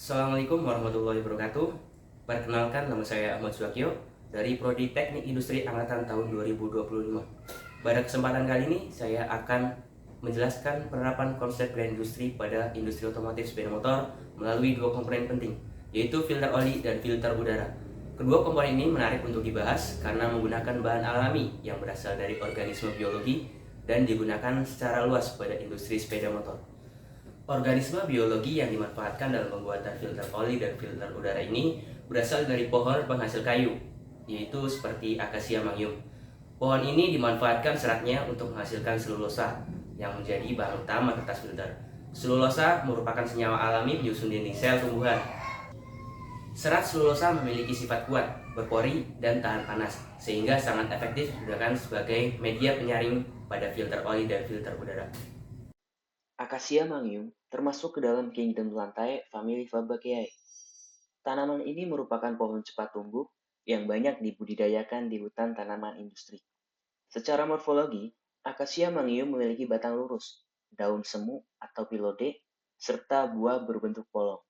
Assalamualaikum warahmatullahi wabarakatuh. Perkenalkan, nama saya Ahmad Suwakyo dari Prodi Teknik Industri Angkatan tahun 2025. Pada kesempatan kali ini saya akan menjelaskan penerapan konsep Green Industry pada industri otomotif sepeda motor melalui dua komponen penting, yaitu filter oli dan filter udara. Kedua komponen ini menarik untuk dibahas karena menggunakan bahan alami yang berasal dari organisme biologi dan digunakan secara luas pada industri sepeda motor. Organisme biologi yang dimanfaatkan dalam pembuatan filter oli dan filter udara ini berasal dari pohon penghasil kayu, yaitu seperti Acacia mangium. Pohon ini dimanfaatkan seratnya untuk menghasilkan selulosa yang menjadi bahan utama kertas filter. Selulosa merupakan senyawa alami penyusun dinding sel tumbuhan. Serat selulosa memiliki sifat kuat, berpori, dan tahan panas, sehingga sangat efektif digunakan sebagai media penyaring pada filter oli dan filter udara. Acacia mangium termasuk ke dalam kingdom lantai famili Fabaceae. Tanaman ini merupakan pohon cepat tumbuh yang banyak dibudidayakan di hutan tanaman industri. Secara morfologi, Acacia mangium memiliki batang lurus, daun semu atau pilode, serta buah berbentuk polong.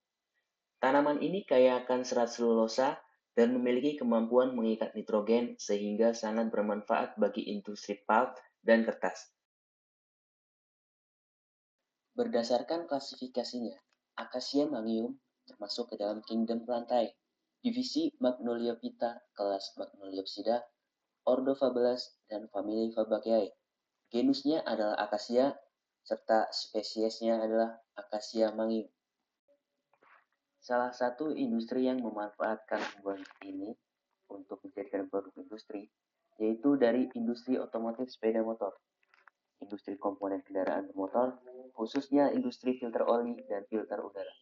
Tanaman ini kaya akan serat selulosa dan memiliki kemampuan mengikat nitrogen sehingga sangat bermanfaat bagi industri pulp dan kertas. Berdasarkan klasifikasinya, Acacia mangium termasuk ke dalam kingdom rantai, divisi Magnoliophyta kelas Magnoliopsida, ordo Fabaceae dan famili Fabaceae. Genusnya adalah Acacia serta spesiesnya adalah Acacia mangium. Salah satu industri yang memanfaatkan tumbuhan ini untuk dijadikan produk industri yaitu dari industri otomotif sepeda motor, industri komponen kendaraan bermotor, khususnya industri filter oli dan filter udara.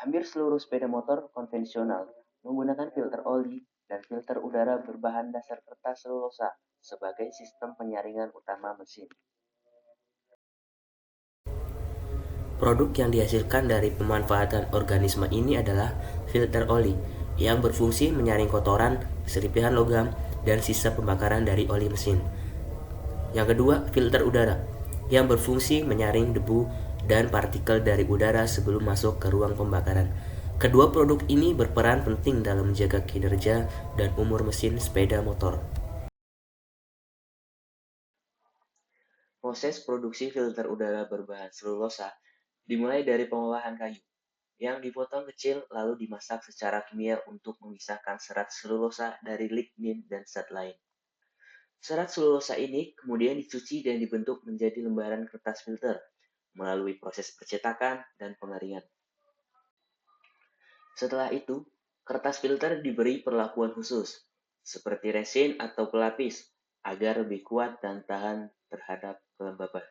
Hampir seluruh sepeda motor konvensional menggunakan filter oli dan filter udara berbahan dasar kertas selulosa sebagai sistem penyaringan utama mesin. Produk yang dihasilkan dari pemanfaatan organisme ini adalah filter oli yang berfungsi menyaring kotoran, serpihan logam, dan sisa pembakaran dari oli mesin. Yang kedua, filter udara yang berfungsi menyaring debu dan partikel dari udara sebelum masuk ke ruang pembakaran. Kedua produk ini berperan penting dalam menjaga kinerja dan umur mesin sepeda motor. Proses produksi filter udara berbahan selulosa dimulai dari pengolahan kayu yang dipotong kecil lalu dimasak secara kimia untuk memisahkan serat selulosa dari lignin dan zat lain. Serat selulosa ini kemudian dicuci dan dibentuk menjadi lembaran kertas filter melalui proses percetakan dan pengeringan. Setelah itu, kertas filter diberi perlakuan khusus, seperti resin atau pelapis, agar lebih kuat dan tahan terhadap kelembaban.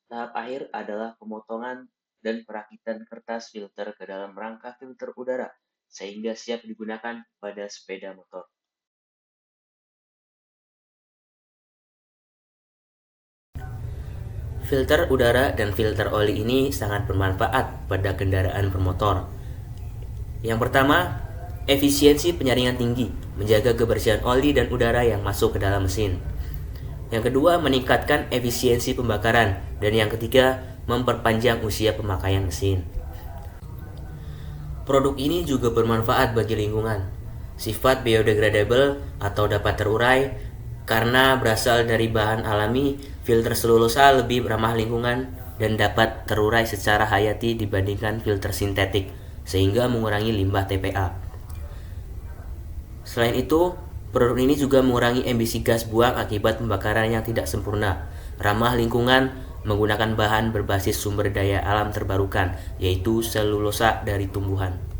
Tahap akhir adalah pemotongan dan perakitan kertas filter ke dalam rangka filter udara, sehingga siap digunakan pada sepeda motor. Filter udara dan filter oli ini sangat bermanfaat pada kendaraan bermotor. Yang pertama, efisiensi penyaringan tinggi, menjaga kebersihan oli dan udara yang masuk ke dalam mesin. Yang kedua, meningkatkan efisiensi pembakaran. Dan yang ketiga, memperpanjang usia pemakaian mesin. Produk ini juga bermanfaat bagi lingkungan. Sifat biodegradable atau dapat terurai karena berasal dari bahan alami, filter selulosa lebih ramah lingkungan dan dapat terurai secara hayati dibandingkan filter sintetik, sehingga mengurangi limbah TPA. Selain itu, produk ini juga mengurangi emisi gas buang akibat pembakaran yang tidak sempurna, ramah lingkungan, menggunakan bahan berbasis sumber daya alam terbarukan, yaitu selulosa dari tumbuhan.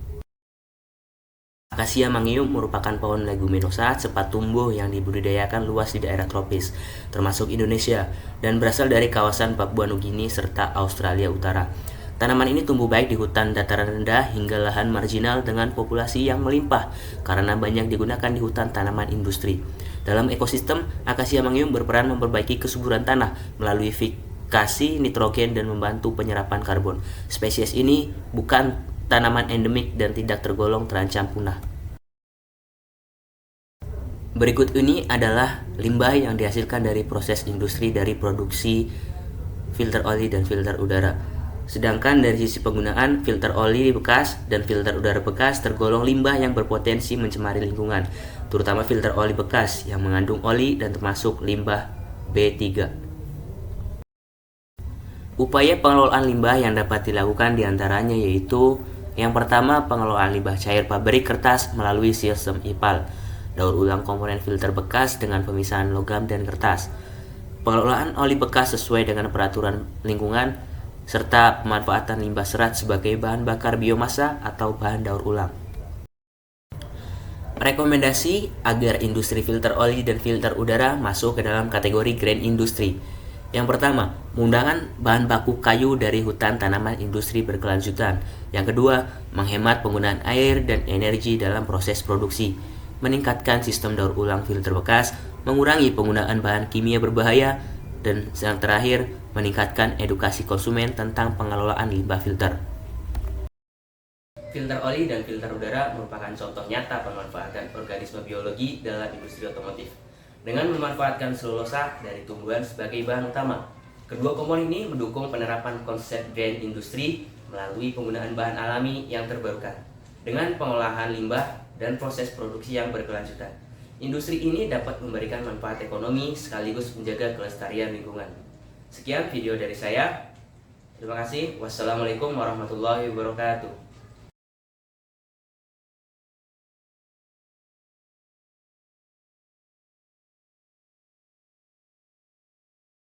Acacia mangium merupakan pohon leguminosa cepat tumbuh yang dibudidayakan luas di daerah tropis, termasuk Indonesia, dan berasal dari kawasan Papua Nugini serta Australia Utara. Tanaman ini tumbuh baik di hutan dataran rendah hingga lahan marginal dengan populasi yang melimpah karena banyak digunakan di hutan tanaman industri. Dalam ekosistem, Acacia mangium berperan memperbaiki kesuburan tanah melalui fikasi nitrogen dan membantu penyerapan karbon. Spesies ini bukan tanaman endemik dan tidak tergolong terancam punah. Berikut ini adalah limbah yang dihasilkan dari proses industri dari produksi filter oli dan filter udara. Sedangkan dari sisi penggunaan, filter oli bekas dan filter udara bekas tergolong limbah yang berpotensi mencemari lingkungan, terutama filter oli bekas yang mengandung oli dan termasuk limbah B3. Upaya pengelolaan limbah yang dapat dilakukan diantaranya yaitu yang pertama, pengelolaan limbah cair pabrik kertas melalui sistem IPAL, daur ulang komponen filter bekas dengan pemisahan logam dan kertas, pengelolaan oli bekas sesuai dengan peraturan lingkungan, serta pemanfaatan limbah serat sebagai bahan bakar biomasa atau bahan daur ulang. Rekomendasi agar industri filter oli dan filter udara masuk ke dalam kategori green industry. Yang pertama, menggunakan bahan baku kayu dari hutan tanaman industri berkelanjutan. Yang kedua, menghemat penggunaan air dan energi dalam proses produksi, meningkatkan sistem daur ulang filter bekas, mengurangi penggunaan bahan kimia berbahaya, dan yang terakhir, meningkatkan edukasi konsumen tentang pengelolaan limbah filter. Filter oli dan filter udara merupakan contoh nyata pemanfaatan organisme biologi dalam industri otomotif. Dengan memanfaatkan selulosa dari tumbuhan sebagai bahan utama, kedua komponen ini mendukung penerapan konsep green industry melalui penggunaan bahan alami yang terbarukan. Dengan pengolahan limbah dan proses produksi yang berkelanjutan, industri ini dapat memberikan manfaat ekonomi sekaligus menjaga kelestarian lingkungan. Sekian video dari saya. Terima kasih. Wassalamualaikum warahmatullahi wabarakatuh.